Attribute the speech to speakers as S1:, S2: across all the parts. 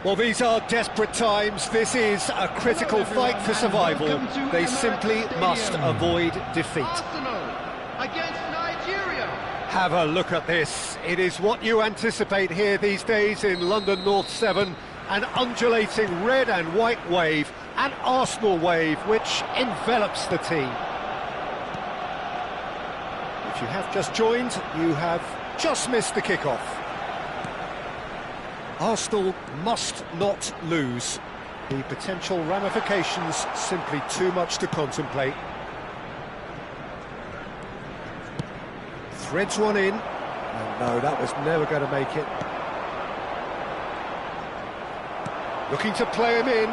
S1: Well, these are desperate times. This is a critical fight for survival. They simply must avoid defeat.
S2: Arsenal against Nigeria.
S1: Have a look at this. It is what you anticipate here these days in London North 7. An undulating red and white wave, an Arsenal wave which envelops the team. If you have just joined, you have just missed the kickoff. Arsenal must not lose. The potential ramifications simply too much to contemplate. Threads one in. Oh no, that was never going to make it. Looking to play him in.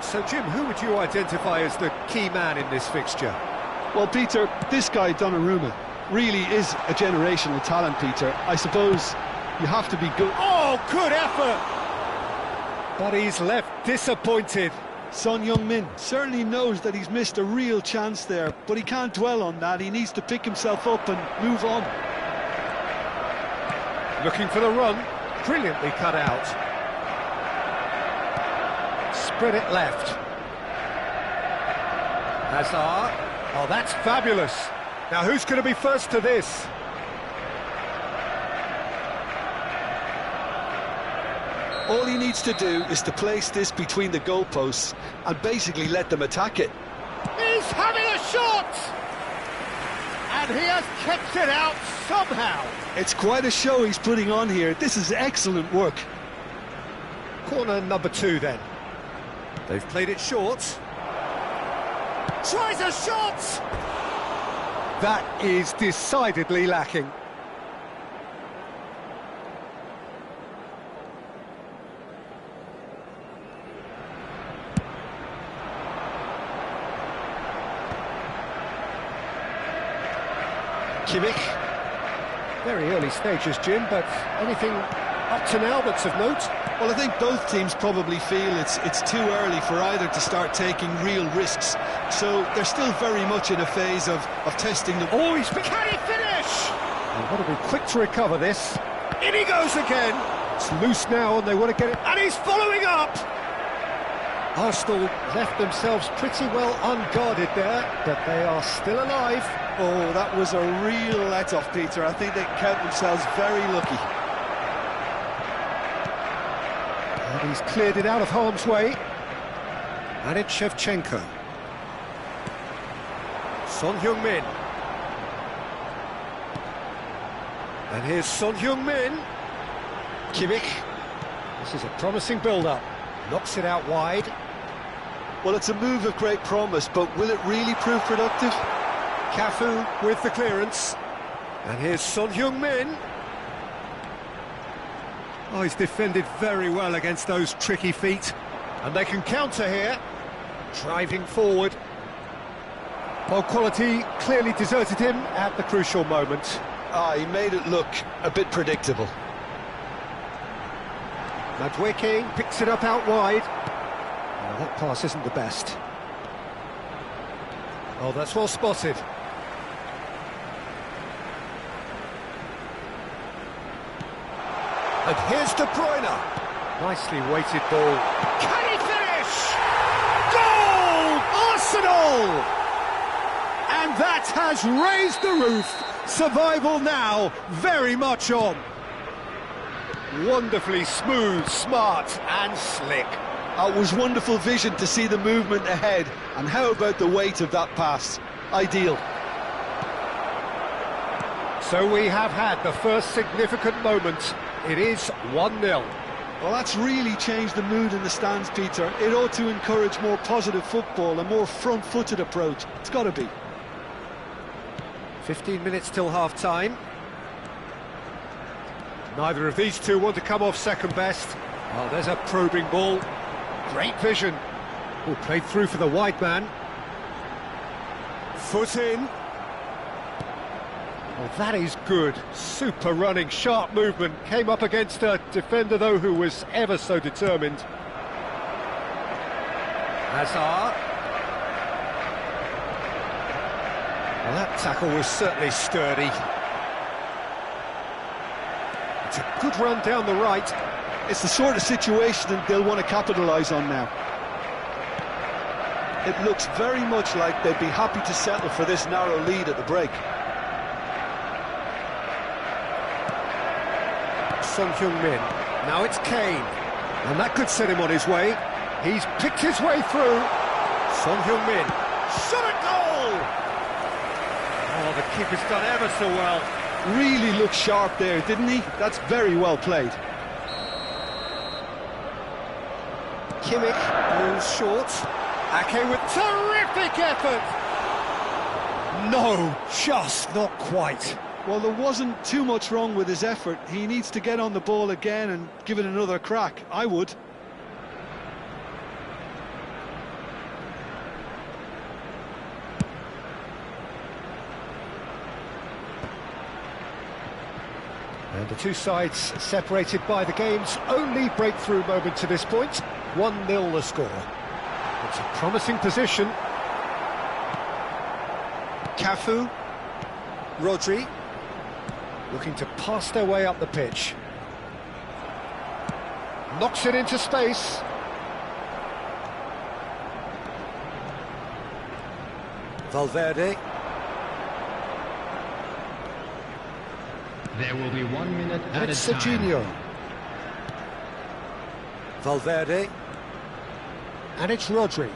S1: So Jim, who would you identify as the key man in this fixture?
S3: Well, Peter, this guy Donnarumma really is a generational talent, Peter. I suppose you have to be good.
S1: Oh, good effort! But he's left disappointed.
S3: Son Heung-min certainly knows that he's missed a real chance there, but he can't dwell on that. He needs to pick himself up and move on.
S1: Looking for the run. Brilliantly cut out. Spread it left. Hazard. Oh, that's fabulous. Now, who's going to be first to this?
S3: All he needs to do is to place this between the goalposts and basically let them attack it.
S1: He's having a shot! And he has kept it out somehow.
S3: It's quite a show he's putting on here. This is excellent work.
S1: Corner number 2 then. They've played it short. Tries a shot! That is decidedly lacking. Kimmich. Very early stages, Jim, but anything up to now that's of note?
S3: Well, I think both teams probably feel it's too early for either to start taking real risks. So they're still very much in a phase of testing them.
S1: Oh, can he finish? They've got to be quick to recover this. In he goes again. It's loose now and they want to get it. And he's following up! Arsenal left themselves pretty well unguarded there, but they are still alive.
S3: Oh, that was a real let-off, Peter. I think they count themselves very lucky.
S1: And he's cleared it out of harm's way. And it's Shevchenko. Son Heung-min. And here's Son Heung-min. Kimmich. This is a promising build-up. Knocks it out wide.
S3: Well, it's a move of great promise, but will it really prove productive?
S1: Cafu with the clearance. And here's Son Heung-min. Oh, he's defended very well against those tricky feet. And they can counter here. Driving forward. Well, quality clearly deserted him at the crucial moment.
S3: He made it look a bit predictable.
S1: Madueke picks it up out wide. Oh, that pass isn't the best. Oh, that's well spotted. And here's De Bruyne. Nicely weighted ball. Can he finish? Goal! Arsenal! And that has raised the roof. Survival now, very much on. Wonderfully smooth, smart and slick.
S3: It was wonderful vision to see the movement ahead. And how about the weight of that pass? Ideal.
S1: So we have had the first significant moment. It is 1-0.
S3: Well, that's really changed the mood in the stands, Peter. It ought to encourage more positive football, a more front-footed approach. It's got to be.
S1: 15 minutes till half-time. Neither of these two want to come off second best. Oh, there's a probing ball. Great vision. Oh, played through for the wide man. Foot in. Oh, that is good. Super running, sharp movement. Came up against a defender, though, who was ever so determined. Hazard. Well, that tackle was certainly sturdy. It's a good run down the right.
S3: It's the sort of situation that they'll want to capitalise on now. It looks very much like they'd be happy to settle for this narrow lead at the break.
S1: Son Heung-min. Now it's Kane. And that could set him on his way. He's picked his way through. Son Heung-min. Shot at goal! Oh, the keeper's done ever so well.
S3: Really looked sharp there, didn't he? That's very well played.
S1: Kimmich goes short. Ake with terrific effort! No, just not quite.
S3: Well, there wasn't too much wrong with his effort. He needs to get on the ball again and give it another crack. I would.
S1: And the two sides separated by the game's only breakthrough moment to this point. 1-0 the score. It's a promising position. Cafu. Rodri. Looking to pass their way up the pitch. Knocks it into space. Valverde.
S2: There will be 1 minute
S1: And
S2: at
S1: it's
S2: a time.
S1: Serginho. Valverde. And it's Rodri.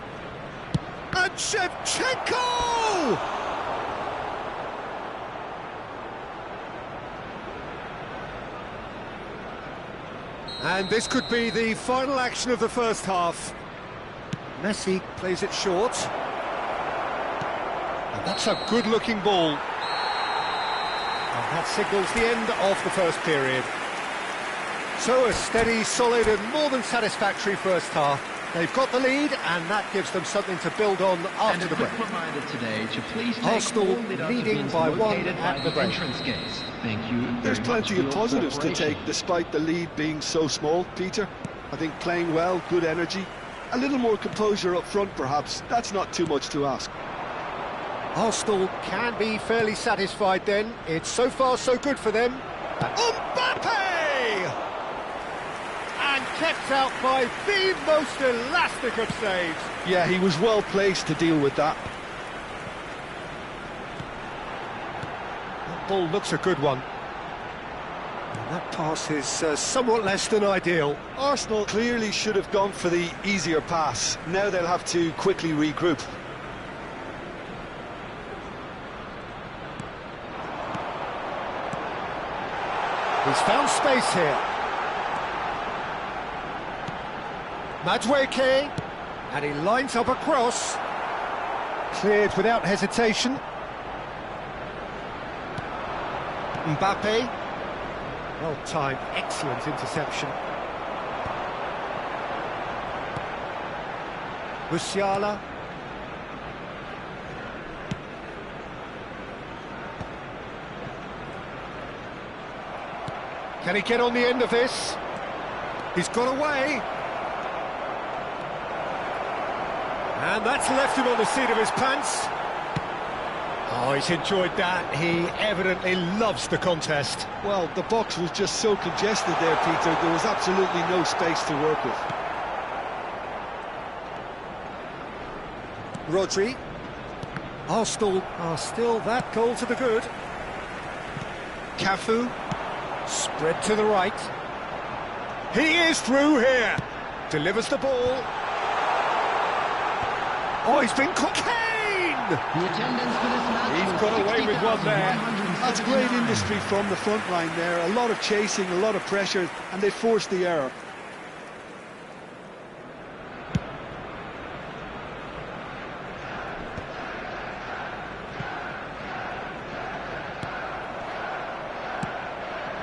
S1: And Shevchenko! And this could be the final action of the first half. Messi plays it short. And that's a good-looking ball. And that signals the end of the first period. So a steady, solid and more than satisfactory first half. They've got the lead and that gives them something to build on after the break.
S2: And a quick reminder today to please take
S1: Arsenal
S2: all deductibles
S1: leading by one
S2: located
S1: at
S2: by
S1: the break.
S2: entrance gates. Thank you very
S3: There's
S2: much
S3: plenty
S2: for
S3: of
S2: your
S3: positives to
S2: cooperation.
S3: take despite the lead being so small, Peter. I think playing well, good energy. A little more composure up front perhaps. That's not too much to ask.
S1: Arsenal can be fairly satisfied then. It's so far so good for them. Mbappe! And kept out by the most elastic of saves.
S3: Yeah, he was well placed to deal with that.
S1: That ball looks a good one. And that pass is somewhat less than ideal.
S3: Arsenal clearly should have gone for the easier pass. Now they'll have to quickly regroup.
S1: He's found space here. Madueke, and he lines up a cross. Cleared without hesitation. Mbappe. Well timed, excellent interception. Musiala. Can he get on the end of this? He's got away. And that's left him on the seat of his pants. Oh, he's enjoyed that. He evidently loves the contest.
S3: Well, the box was just so congested there, Peter. There was absolutely no space to work with.
S1: Rodri. Arsenal are still that goal to the good. Cafu. Spread to the right. He is through here. Delivers the ball. Oh, he's been caught. Kane!
S2: The attendance for this match
S1: He's
S2: was
S1: got away with one there.
S2: 60,179.
S3: That's great industry from the front line there. A lot of chasing, a lot of pressure, and they forced the error.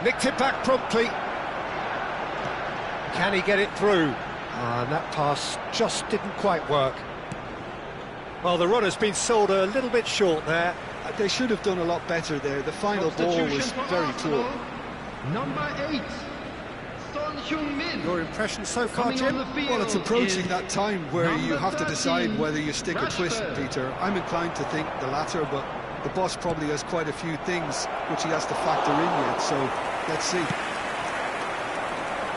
S1: Nicked it back promptly. Can he get it through? And that pass just didn't quite work. Well, the runner's been sold a little bit short there.
S3: They should have done a lot better there. The final ball was
S2: Substitution for
S3: very
S2: Arsenal,
S3: poor.
S2: Number 8, Son Heung-min.
S1: Your impression so far,
S2: Coming on
S1: Jim?
S2: the field
S3: Well, it's approaching
S2: is
S3: that time where you
S2: number
S3: have to decide
S2: 13,
S3: whether you stick or twist,
S2: Rashford.
S3: Peter. I'm inclined to think the latter, but the boss probably has quite a few things which he has to factor in yet, so let's see.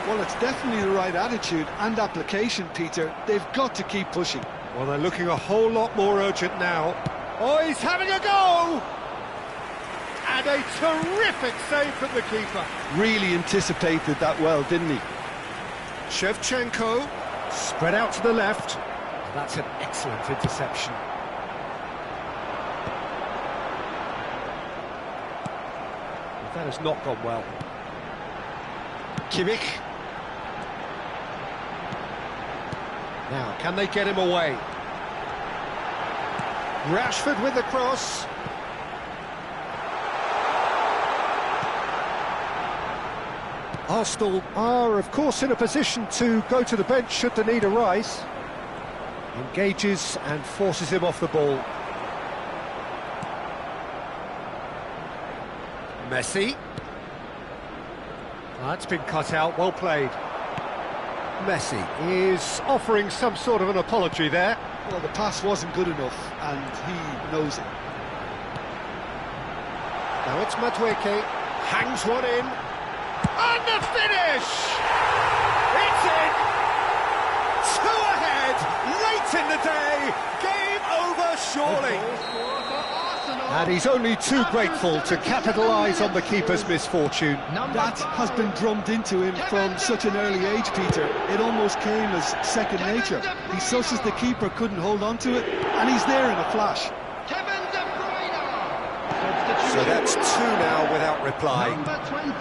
S3: Well, it's definitely the right attitude and application, Peter. They've got to keep pushing.
S1: Well, they're looking a whole lot more urgent now. Oh, he's having a go! And a terrific save from the keeper.
S3: Really anticipated that well, didn't he?
S1: Shevchenko, spread out to the left. That's an excellent interception. That has not gone well. Kimmich. Now, can they get him away? Rashford with the cross. Arsenal are, of course, in a position to go to the bench should the need arise. Engages and forces him off the ball. Messi. That's been cut out, well played. Messi is offering some sort of an apology there.
S3: Well, the pass wasn't good enough, and he knows it.
S1: Now it's Madueke, hangs one in, and the finish! It's in! 2 ahead, late in the day, game over surely. And he's only too grateful to capitalise on the keeper's misfortune.
S3: That has been drummed into him from such an early age, Peter. It almost came as second nature. He susses the keeper couldn't hold on to it, and he's there in a flash.
S1: So that's 2 now without reply.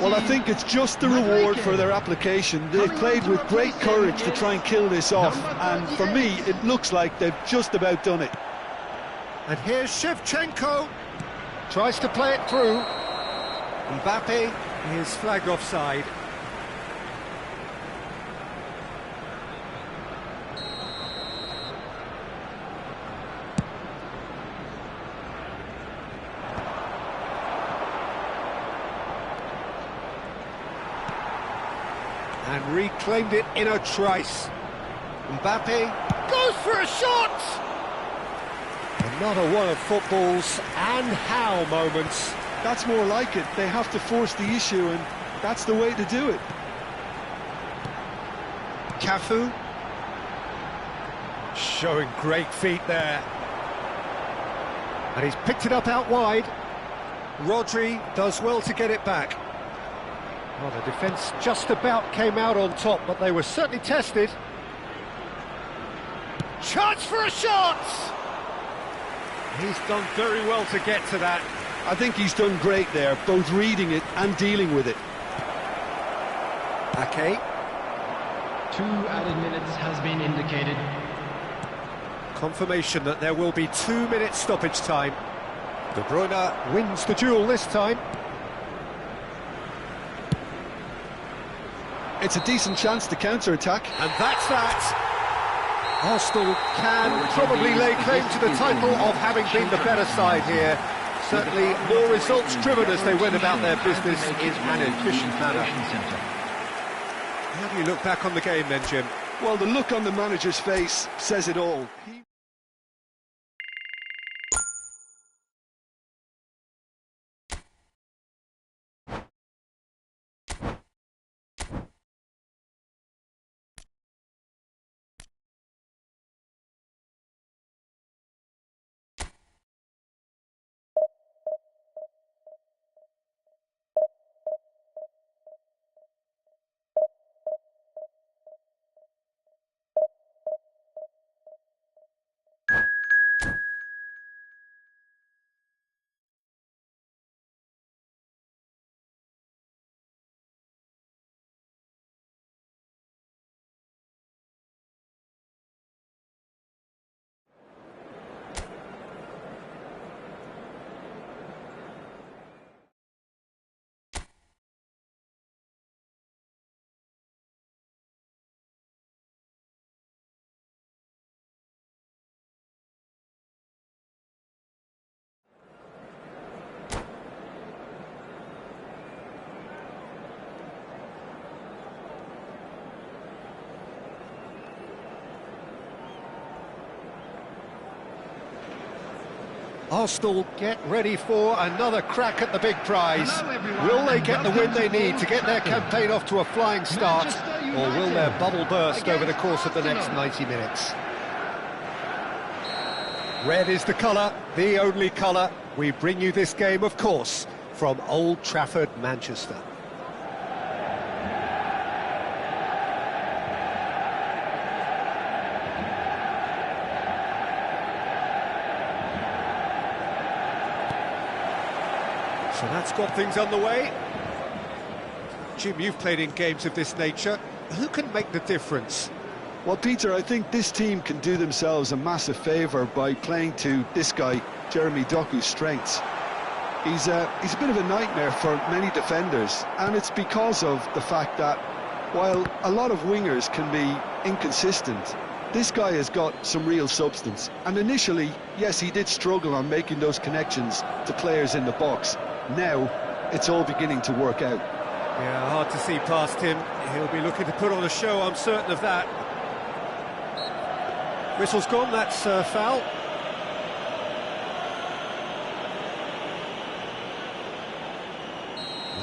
S3: Well, I think it's just the reward for their application. They played with great courage to try and kill this off, and for me, it looks like they've just about done it.
S1: And here's Shevchenko, tries to play it through. Mbappe is flagged offside. And reclaimed it in a trice. Mbappe goes for a shot! Another one of football's and how moments.
S3: That's more like it. They have to force the issue, and that's the way to do it.
S1: Cafu showing great feet there. And he's picked it up out wide. Rodri does well to get it back. Well, the defence just about came out on top, but they were certainly tested. Chance for a shot! He's done very well to get to that.
S3: I think he's done great there, both reading it and dealing with it.
S1: Ake.
S2: 2 added minutes has been indicated.
S1: Confirmation that there will be 2 minutes stoppage time. De Bruyne wins the duel this time.
S3: It's a decent chance to counter-attack.
S1: And that's that. Arsenal can probably lay claim to the title of having been the better side here. Certainly more results driven as they went about their business in an efficient manner. How do you look back on the game then, Jim?
S3: Well, the look on the manager's face says it all.
S1: Arsenal get ready for another crack at the big prize. Will they get the win they need to get their campaign off to a flying start? or will their bubble burst over the course of the next 90 minutes? Red is the colour, the only colour. We bring you this game, of course, from Old Trafford, Manchester. So that's got things underway. Jim, you've played in games of this nature. Who can make the difference?
S3: Well, Peter, I think this team can do themselves a massive favour by playing to this guy, Jeremy Doku's strengths. He's a bit of a nightmare for many defenders, and it's because of the fact that while a lot of wingers can be inconsistent, this guy has got some real substance. And initially, yes, he did struggle on making those connections to players in the box. Now, it's all beginning to work out.
S1: Yeah, hard to see past him. He'll be looking to put on a show, I'm certain of that. Whistle's gone, that's foul.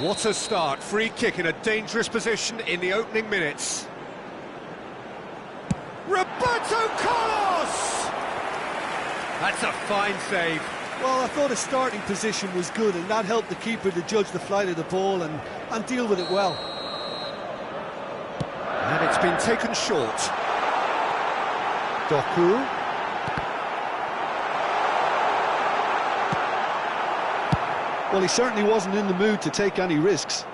S1: What a start, free kick in a dangerous position in the opening minutes. Roberto Carlos! That's a fine save.
S3: Well, I thought his starting position was good, and that helped the keeper to judge the flight of the ball and deal with it well.
S1: And it's been taken short. Doku.
S3: Well, he certainly wasn't in the mood to take any risks.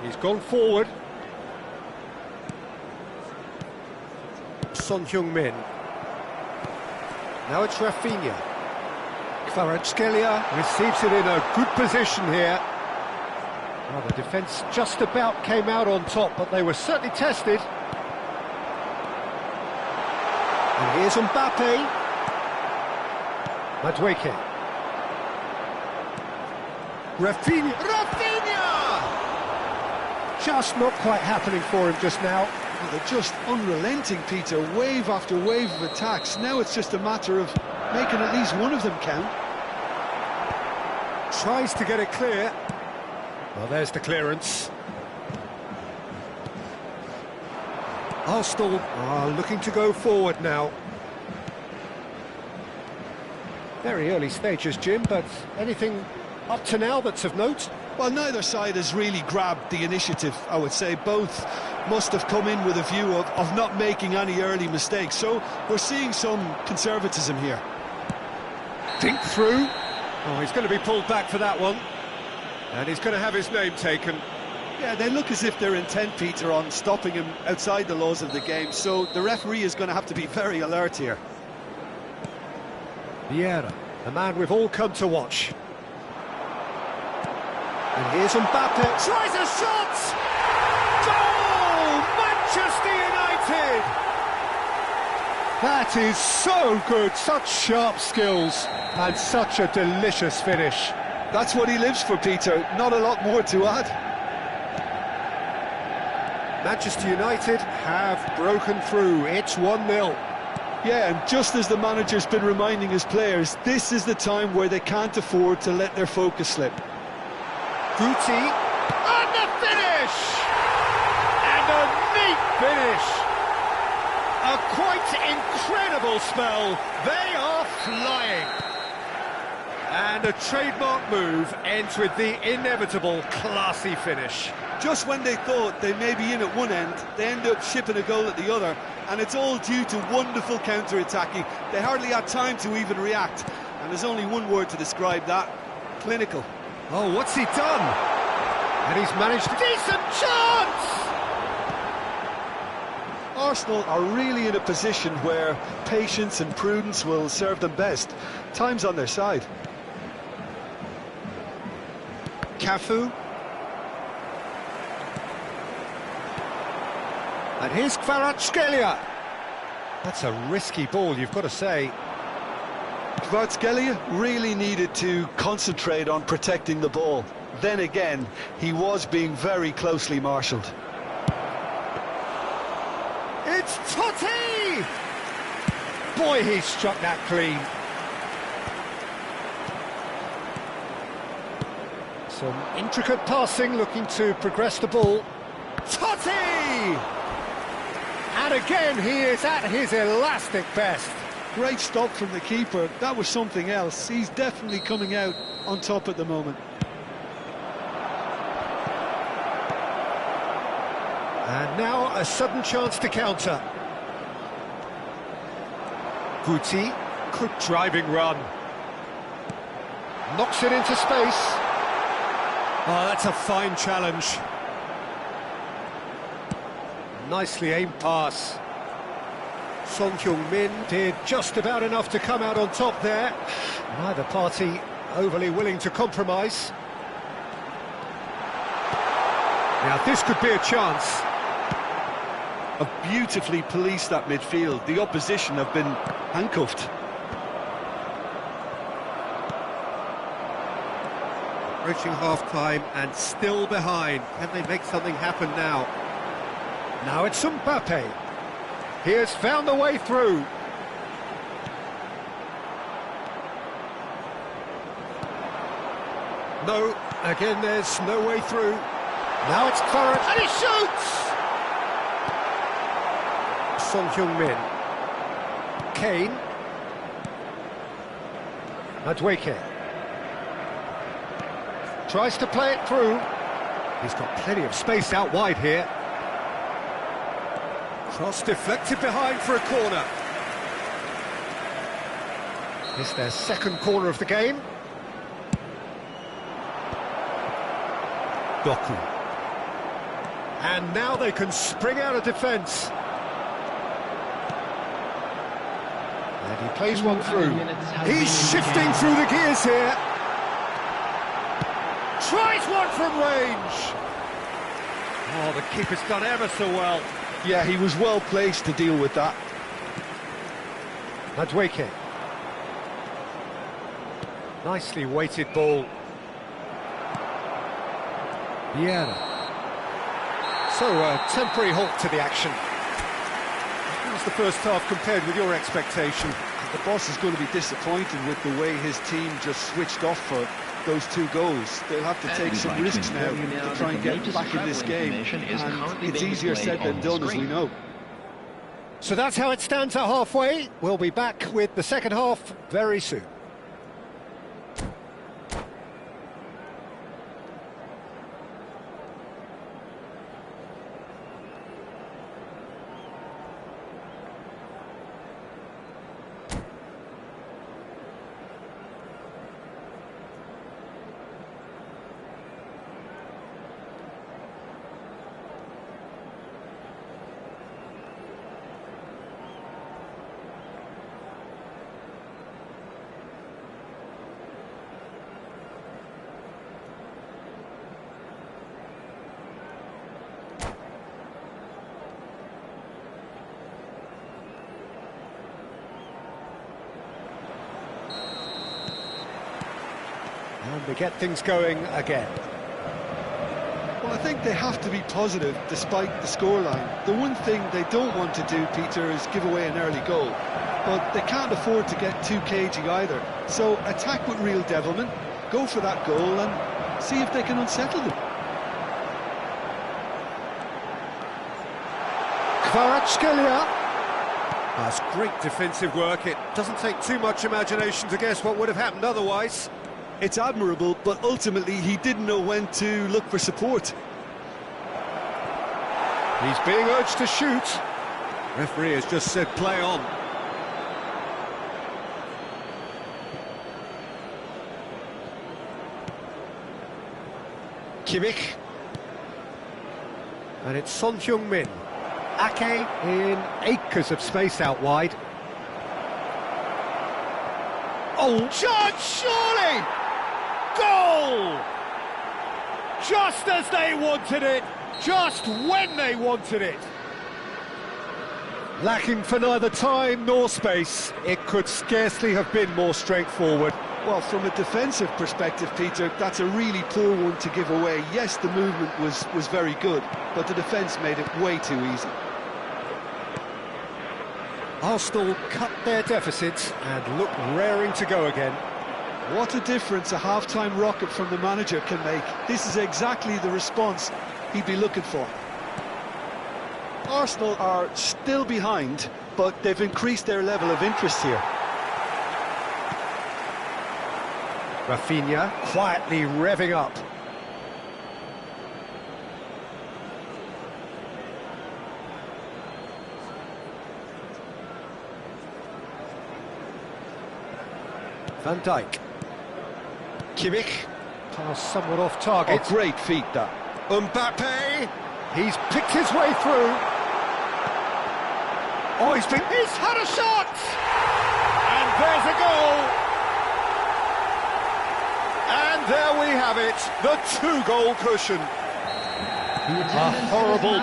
S1: He's gone forward. Son Heung-min. Now it's Rafinha. Kvaratskhelia receives it in a good position here. Well, the defence just about came out on top, but they were certainly tested. And here's Mbappe. Madueke. Rafinha! Just not quite happening for him just now.
S3: Well, they're just unrelenting, Peter. Wave after wave of attacks. Now it's just a matter of making at least one of them count.
S1: Tries to get it clear. Well, there's the clearance. Arsenal are looking to go forward now. Very early stages, Jim, but anything up to now that's of note?
S3: Well, neither side has really grabbed the initiative, I would say. Both must have come in with a view of not making any early mistakes. So we're seeing some conservatism here.
S1: Think through. Oh, he's going to be pulled back for that one. And he's going to have his name taken.
S3: Yeah, they look as if they're intent, Peter, on stopping him outside the laws of the game. So the referee is going to have to be very alert here.
S1: Vieira, the man we've all come to watch. And here's Mbappe. Tries a shot! Goal! Manchester United! That is so good. Such sharp skills and such a delicious finish.
S3: That's what he lives for, Peter. Not a lot more to add.
S1: Manchester United have broken through. It's 1-0.
S3: Yeah, and just as the manager's been reminding his players, this is the time where they can't afford to let their focus slip.
S1: Guti, and the finish! And a neat finish! A quite incredible spell. They are flying. And a trademark move ends with the inevitable classy finish.
S3: Just when they thought they may be in at one end, they end up shipping a goal at the other, and it's all due to wonderful counter-attacking. They hardly had time to even react, and there's only one word to describe that: clinical.
S1: Oh, what's he done? And he's managed a decent chance!
S3: Arsenal are really in a position where patience and prudence will serve them best. Time's on their side.
S1: Cafu. And here's Kvaratskhelia. That's a risky ball, you've got to say.
S3: Kvaratskhelia really needed to concentrate on protecting the ball. Then again, he was being very closely marshalled.
S1: It's Totti! Boy, he struck that clean. Some intricate passing, looking to progress the ball. again, he is at his elastic best.
S3: Great stop from the keeper. That was something else. He's definitely coming out on top at the moment.
S1: And now a sudden chance to counter. Guti, good driving run. Knocks it into space. Oh, that's a fine challenge. Nicely aimed pass. Son Heung-min did just about enough to come out on top there. Neither party overly willing to compromise. Now this could be a chance.
S3: Have beautifully policed that midfield. The opposition have been handcuffed.
S1: Approaching half-time and still behind. Can they make something happen now? Now it's Mbappe. He has found the way through. No, again there's no way through. Now it's Kvarat, and he shoots! Son Heung-min. Kane. Madueke. Tries to play it through. He's got plenty of space out wide here. Cross deflected behind for a corner. It's their second corner of the game. Doku. And now they can spring out of defence. And he plays one through. He's shifting through the gears here. Tries one from range. Oh, the keeper's done ever so well.
S3: Yeah, he was well placed to deal with that.
S1: Madueke. Nicely weighted ball. Vieira. So, a temporary halt to the action. How was the first half compared with your expectation?
S3: The boss is going to be disappointed with the way his team just switched off for those two goals. They'll have to take some risks now to try and get back in this game, and it's easier said than done, as we know.
S1: So that's how it stands at halfway. We'll be back with the second half very soon. And they get things going again.
S3: Well, I think they have to be positive despite the scoreline. The one thing they don't want to do, Peter, is give away an early goal. But they can't afford to get too cagey either. So attack with real devilment, go for that goal and see if they can unsettle them.
S1: Kvaratskhelia. That's great defensive work. It doesn't take too much imagination to guess what would have happened otherwise.
S3: It's admirable, but ultimately he didn't know when to look for support.
S1: He's being urged to shoot. Referee has just said play on. Kimmich. And it's Son Heung-min. Ake in acres of space out wide. Oh, Judge, surely! Goal! Just as they wanted it, just when they wanted it. Lacking for neither time nor space, it could scarcely have been more straightforward.
S3: Well, from a defensive perspective, Peter, that's a really poor one to give away. Yes, the movement was very good, but the defence made it way too easy.
S1: Arsenal cut their deficit and look raring to go again.
S3: What a difference a half-time rocket from the manager can make. This is exactly the response he'd be looking for. Arsenal are still behind, but they've increased their level of interest here.
S1: Rafinha quietly revving up. Van Dijk. Kimmich. Pass somewhat off target.
S3: Oh, great feat, that.
S1: Mbappe. He's picked his way through. Oh, he's had a shot! And there's a goal! And there we have it, the two-goal cushion. A horrible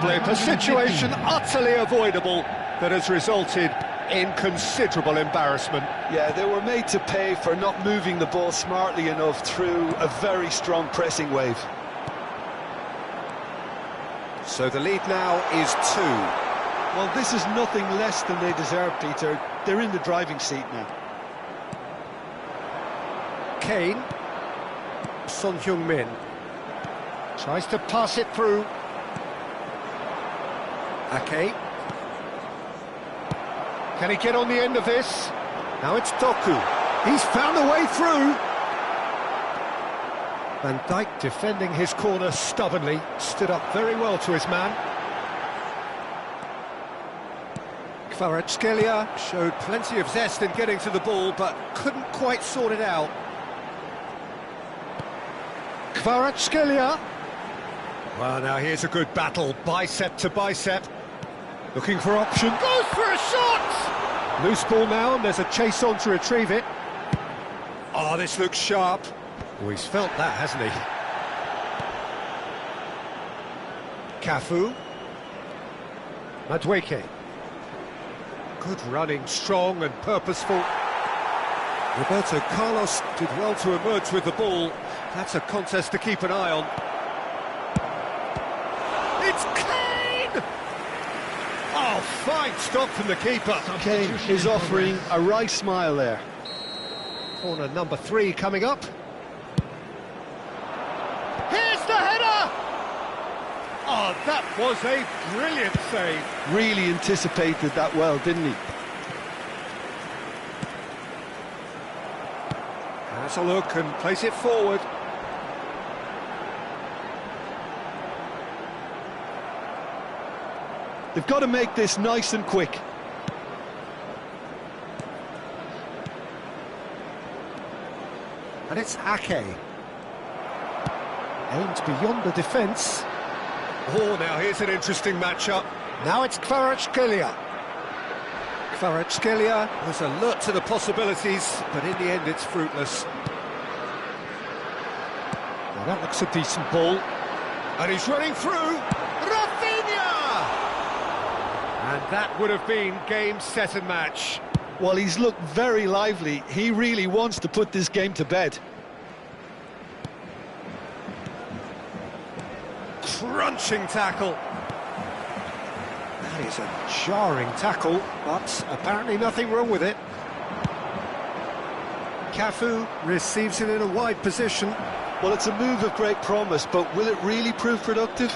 S1: blip, a situation utterly avoidable that has resulted in considerable embarrassment.
S3: Yeah, they were made to pay for not moving the ball smartly enough through a very strong pressing wave.
S1: So the lead now is 2.
S3: Well, this is nothing less than they deserve, Peter. They're in the driving seat now.
S1: Kane. Son Heung-min. Tries to pass it through. Ake. Can he get on the end of this? Now it's Doku. He's found a way through. Van Dijk defending his corner stubbornly, stood up very well to his man. Kvaratskhelia showed plenty of zest in getting to the ball, but couldn't quite sort it out. Kvaratskhelia. Well, now here's a good battle, bicep to bicep. Looking for option, goes for a shot! Loose ball now, and there's a chase on to retrieve it. Oh, this looks sharp. Oh, he's felt that, hasn't he? Cafu. Madueke. Good running, strong and purposeful. Roberto Carlos did well to emerge with the ball. That's a contest to keep an eye on. It's Kane! Oh, fine stop from the keeper.
S3: Kane is offering a right smile there.
S1: Corner number 3 coming up. Here's the header! Oh, that was a brilliant save.
S3: Really anticipated that well, didn't he?
S1: Has a look and plays it forward.
S3: They've got to make this nice and quick.
S1: And it's Ake. Aimed beyond the defence. Oh, now here's an interesting matchup. Now it's Kvaratskhelia. Kvaratskhelia was alert to the possibilities, but in the end it's fruitless. Now that looks a decent ball. And he's running through. Rafinha! And that would have been game, set and match.
S3: Well, he's looked very lively. He really wants to put this game to bed.
S1: Crunching tackle. That is a jarring tackle, but apparently nothing wrong with it. Cafu receives it in a wide position.
S3: Well, it's a move of great promise, but will it really prove productive?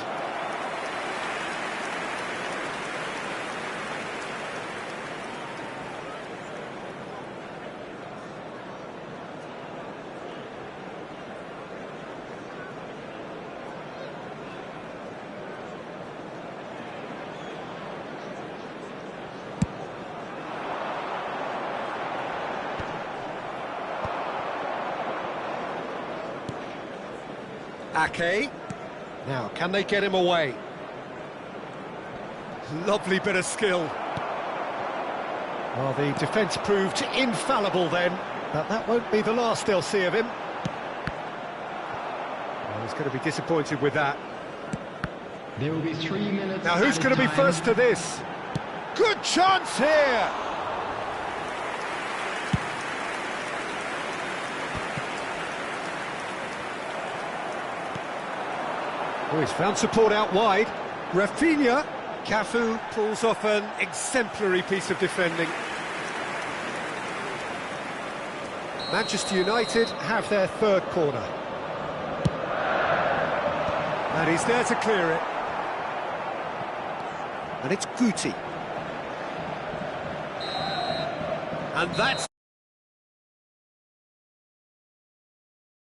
S1: Ake. Now, can they get him away? Lovely bit of skill. Well, the defence proved infallible then, but that won't be the last they'll see of him. Well, he's going to be disappointed with that.
S2: There will be 3 minutes.
S1: Now, who's going to be first to this? Good chance here! Oh, he's found support out wide. Rafinha. Cafu pulls off an exemplary piece of defending. Manchester United have their third corner. And he's there to clear it. And it's Guti. And that's...